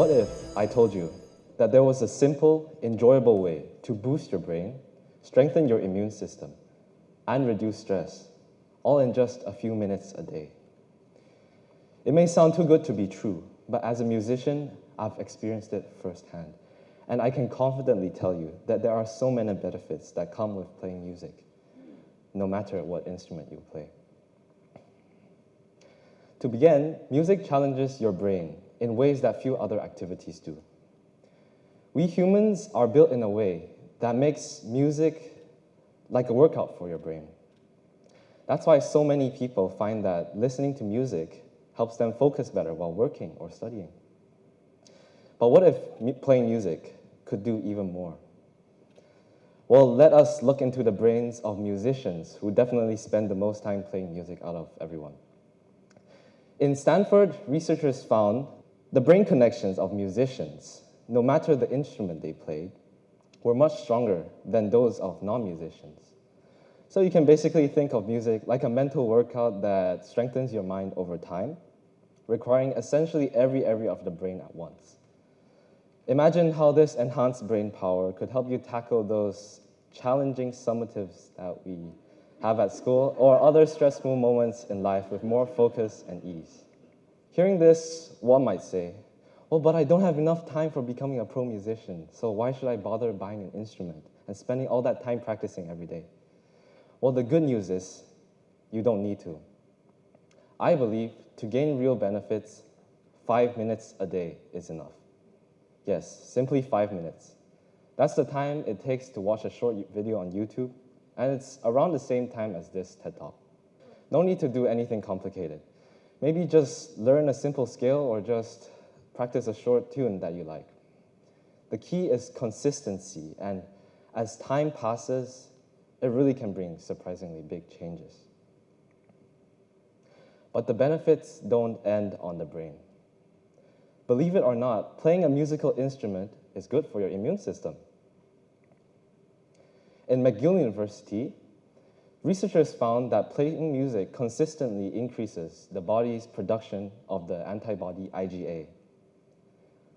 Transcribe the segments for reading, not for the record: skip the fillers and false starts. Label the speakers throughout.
Speaker 1: What if I told you that there was a simple, enjoyable way to boost your brain, strengthen your immune system, and reduce stress, all in just a few minutes a day? It may sound too good to be true, but as a musician, I've experienced it firsthand. And I can confidently tell you that there are so many benefits that come with playing music, no matter what instrument you play. To begin, music challenges your brain in ways that few other activities do. We humans are built in a way that makes music like a workout for your brain. That's why so many people find that listening to music helps them focus better while working or studying. But what if playing music could do even more? Well, let us look into the brains of musicians who definitely spend the most time playing music out of everyone. In Stanford, researchers found the brain connections of musicians, no matter the instrument they played, were much stronger than those of non-musicians. So you can basically think of music like a mental workout that strengthens your mind over time, requiring essentially every area of the brain at once. Imagine how this enhanced brain power could help you tackle those challenging summatives that we have at school or other stressful moments in life with more focus and ease. Hearing this, one might say, well, but I don't have enough time for becoming a pro musician, so why should I bother buying an instrument and spending all that time practicing every day? Well, the good news is you don't need to. I believe to gain real benefits, 5 minutes a day is enough. Yes, simply 5 minutes. That's the time it takes to watch a short video on YouTube, and it's around the same time as this TED Talk. No need to do anything complicated. Maybe just learn a simple scale or just practice a short tune that you like. The key is consistency, and as time passes, it really can bring surprisingly big changes. But the benefits don't end on the brain. Believe it or not, playing a musical instrument is good for your immune system. In McGill University, researchers found that playing music consistently increases the body's production of the antibody IgA.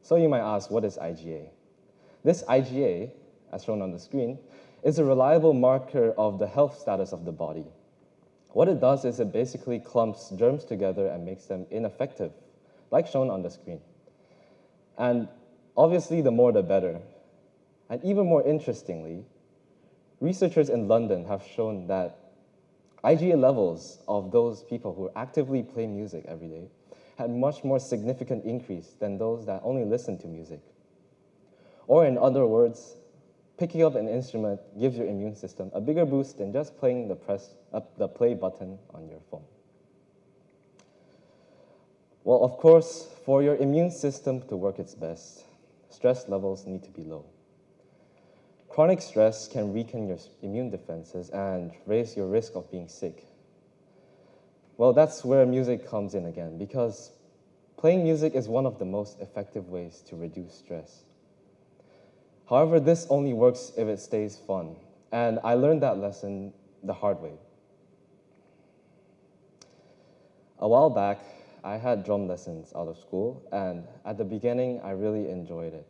Speaker 1: So you might ask, what is IgA? This IgA, as shown on the screen, is a reliable marker of the health status of the body. What it does is it basically clumps germs together and makes them ineffective, like shown on the screen. And obviously, the more the better. And even more interestingly, researchers in London have shown that IgA levels of those people who actively play music every day had much more significant increase than those that only listen to music. Or in other words, picking up an instrument gives your immune system a bigger boost than just playing the play button on your phone. Well, of course, for your immune system to work its best, stress levels need to be low. Chronic stress can weaken your immune defenses and raise your risk of being sick. Well, that's where music comes in again, because playing music is one of the most effective ways to reduce stress. However, this only works if it stays fun, and I learned that lesson the hard way. A while back, I had drum lessons out of school, and at the beginning, I really enjoyed it.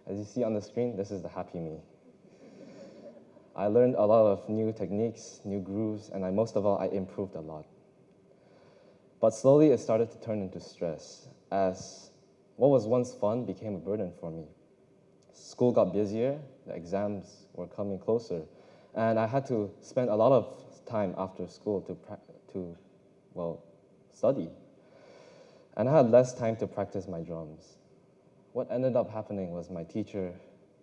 Speaker 1: As you see on the screen, this is the happy me. I learned a lot of new techniques, new grooves, and most of all, I improved a lot. But slowly, it started to turn into stress, as what was once fun became a burden for me. School got busier, the exams were coming closer, and I had to spend a lot of time after school to study. And I had less time to practice my drums. What ended up happening was my teacher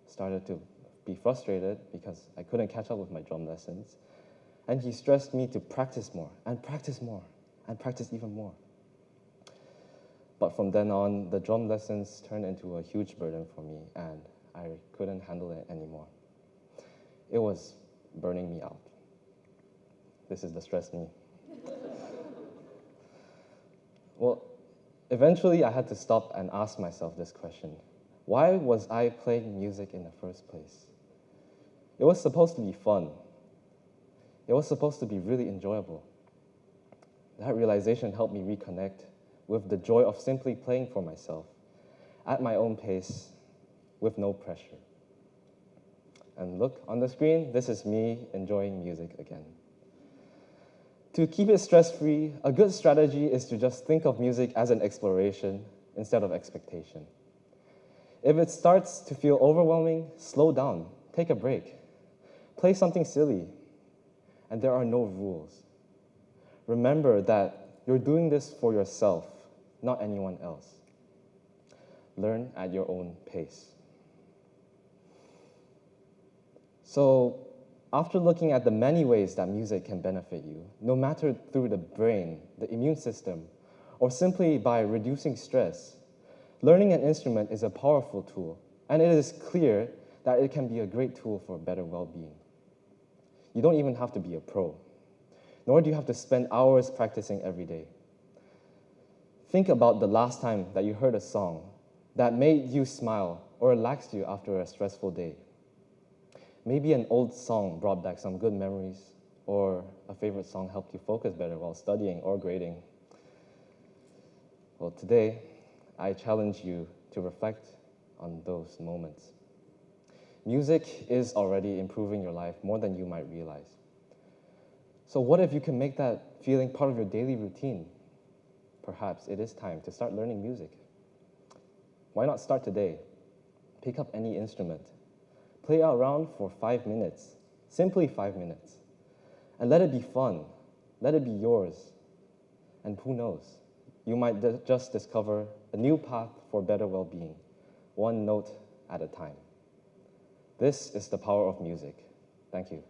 Speaker 1: started to be frustrated because I couldn't catch up with my drum lessons, and he stressed me to practice more, and practice more, and practice even more. But from then on, the drum lessons turned into a huge burden for me, and I couldn't handle it anymore. It was burning me out. This is the stress me. Well, eventually I had to stop and ask myself this question. Why was I playing music in the first place? It was supposed to be fun. It was supposed to be really enjoyable. That realization helped me reconnect with the joy of simply playing for myself. at my own pace, with no pressure. And look, on the screen, this is me enjoying music again. To keep it stress-free, a good strategy is to just think of music as an exploration instead of expectation. If it starts to feel overwhelming, slow down, take a break. Play something silly, and there are no rules. Remember that you're doing this for yourself, not anyone else. Learn at your own pace. So, after looking at the many ways that music can benefit you, no matter through the brain, the immune system, or simply by reducing stress, learning an instrument is a powerful tool, and it is clear that it can be a great tool for better well-being. You don't even have to be a pro, nor do you have to spend hours practicing every day. Think about the last time that you heard a song that made you smile or relaxed you after a stressful day. Maybe an old song brought back some good memories, or a favorite song helped you focus better while studying or grading. Well, today, I challenge you to reflect on those moments. Music is already improving your life more than you might realize. So what if you can make that feeling part of your daily routine? Perhaps it is time to start learning music. Why not start today? Pick up any instrument. Play around for 5 minutes, simply 5 minutes. And let it be fun. Let it be yours. And who knows? You might just discover a new path for better well-being, one note at a time. This is the power of music. Thank you.